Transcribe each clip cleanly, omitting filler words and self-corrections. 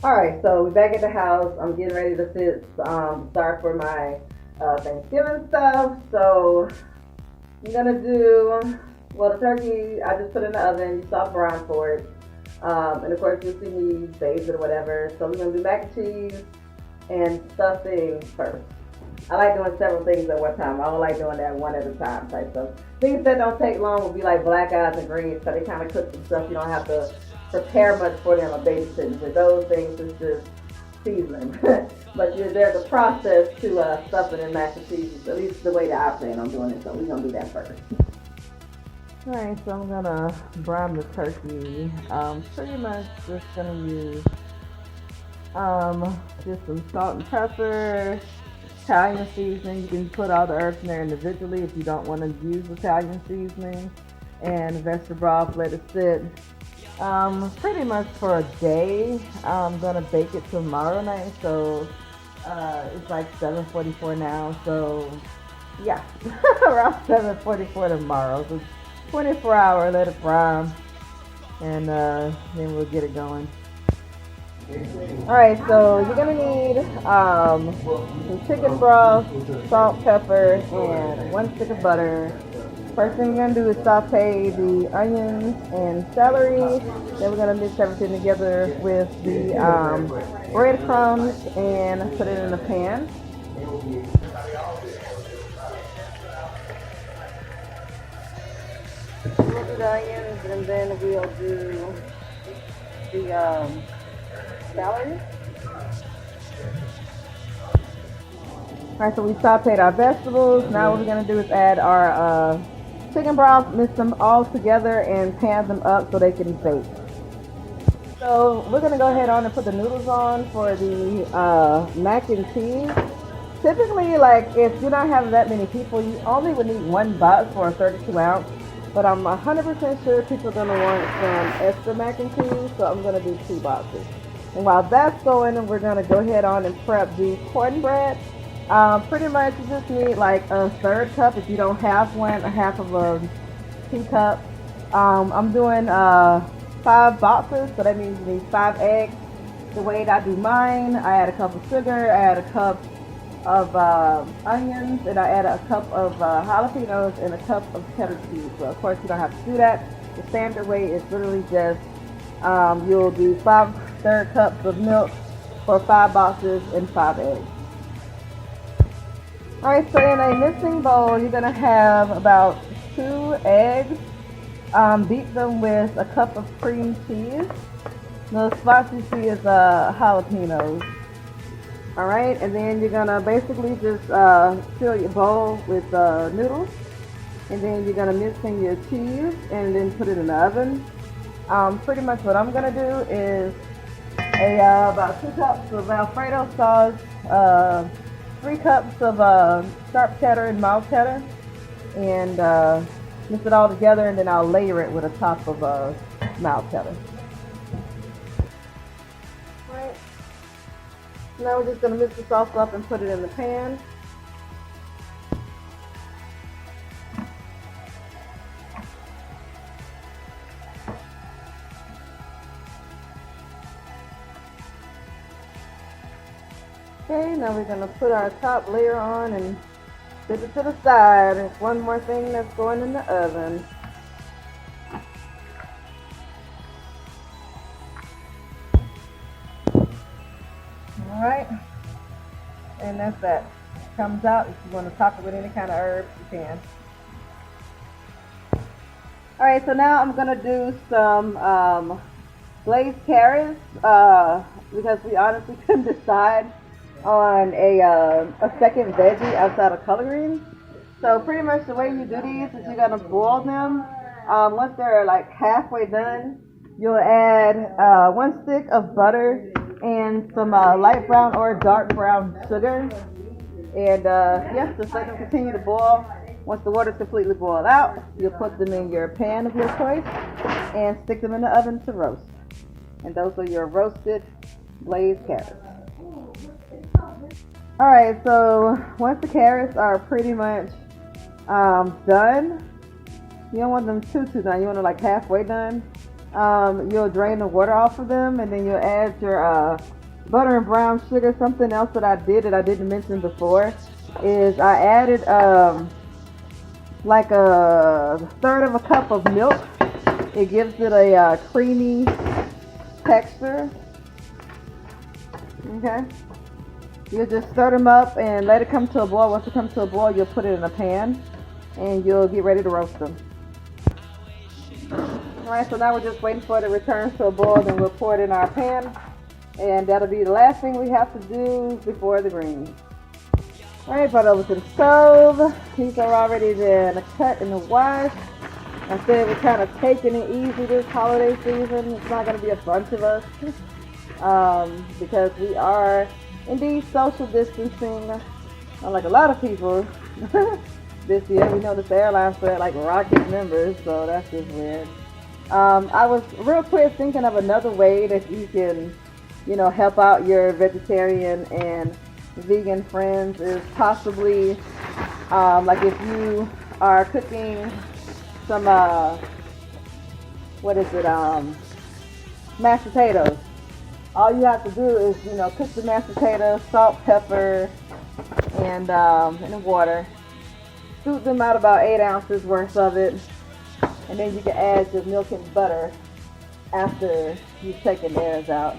Alright, so we're back at the house. I'm getting ready to start for my Thanksgiving stuff. So I'm gonna do, well, the turkey I just put in the oven. You saw brown for it. And of course you'll see me baste it or whatever. So we're gonna do mac and cheese and stuffing first. I like doing several things at one time. I don't like doing that one at a time type stuff. Things that don't take long will be like black eyes and greens, so they kind of cook some stuff. You don't have to prepare much for them or babysitting. With those things, it's just seasoning. But there's a process to stuffing and mac and cheese, at least the way that I plan on doing it. So we're gonna do that first. Alright, so I'm gonna brown the turkey. Pretty much just gonna use just some salt and pepper, Italian seasoning. You can put all the herbs in there individually if you don't want to use Italian seasoning, and vegetable broth. Let it sit pretty much for a day. I'm gonna bake it tomorrow night, so it's like 7:44 now. So yeah, around 7:44 tomorrow. So 24-hour, let it brown, and then we'll get it going. Alright, so you're gonna need some chicken broth, salt, pepper, and 1 stick of butter. First thing you're gonna do is saute the onions and celery. Then we're gonna mix everything together with the breadcrumbs and put it in a pan. We'll do the onions, and then we'll do the celery. Alright, so we sauteed our vegetables. Now what we're going to do is add our chicken broth, mix them all together, and pan them up so they can bake. So we're going to go ahead on and put the noodles on for the mac and cheese. Typically, like, if you're not having that many people, you only would need 1 box for a 32 ounce. But I'm 100% sure people are going to want some extra mac and cheese, so I'm going to do 2 boxes. And while that's going, we're going to go ahead on and prep the cornbread. Pretty much you just need like a 1/3 cup if you don't have one, a half of a teacup. I'm doing 5 boxes, so that means you need 5 eggs. The way that I do mine, I add a cup of sugar, I add a cup of onions, and I add a cup of jalapenos and a cup of cheddar cheese. So of course you don't have to do that. The standard way is literally just you'll do 5/3 cups of milk for 5 boxes and 5 eggs. Alright, so in a mixing bowl, you're going to have about 2 eggs. Beat them with a cup of cream cheese. The spots you see is jalapenos. Alright, and then you're going to basically just fill your bowl with noodles. And then you're going to mix in your cheese and then put it in the oven. Pretty much what I'm going to do is about 2 cups of Alfredo sauce, 3 cups of sharp cheddar and mild cheddar, and mix it all together, and then I'll layer it with a top of mild cheddar. Right. Now we're just going to mix the sauce up and put it in the pan. Okay, now we're going to put our top layer on and set it to the side. There's one more thing that's going in the oven. Alright, and that's that. Comes out. If you want to top it with any kind of herbs, you can. Alright, so now I'm going to do some glazed carrots because we honestly couldn't decide on a second veggie outside of collard greens. So pretty much the way you do these is you're gonna boil them. Once they're like halfway done, you'll add 1 stick of butter and some light brown or dark brown sugar. And yes, just let them continue to boil. Once the water's completely boiled out, you'll put them in your pan of your choice and stick them in the oven to roast. And those are your roasted glazed carrots. Alright, so once the carrots are pretty much done, you don't want them too done, you want them like halfway done. You'll drain the water off of them, and then you'll add your butter and brown sugar. Something else that I did that I didn't mention before is I added like a third of a cup of milk. It gives it a creamy texture. Okay. You'll just stir them up and let it come to a boil. Once it comes to a boil, you'll put it in a pan and you'll get ready to roast them. Alright, so now we're just waiting for it to return to a boil, then we'll pour it in our pan. And that'll be the last thing we have to do before the greens. Alright, brought over to the stove. These are already been cut and washed. I said we're kind of taking it easy this holiday season. It's not going to be a bunch of us because we are indeed social distancing, unlike a lot of people this year. We know the airlines are like rocket members, so that's just weird. I was real quick thinking of another way that you can, help out your vegetarian and vegan friends is possibly like if you are cooking some mashed potatoes. All you have to do is cook the mashed potatoes, salt, pepper, and in the water. Scoop them out about 8 ounces worth of it, and then you can add your milk and butter after you've taken theirs out.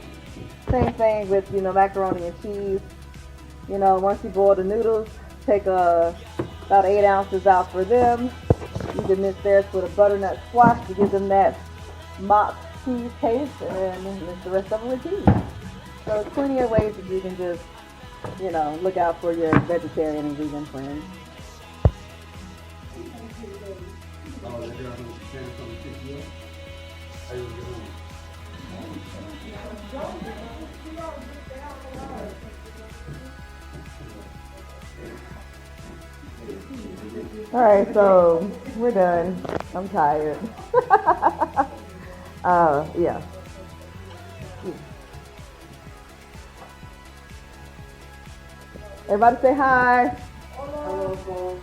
Same thing with macaroni and cheese. Once you boil the noodles, take about 8 ounces out for them. You can mix theirs with a butternut squash to give them that mock cheese taste, and then mix the rest of it with cheese. So there's plenty of ways that you can just, look out for your vegetarian and vegan friends. Alright, so we're done. I'm tired. Yeah. Everybody say hi. Hello.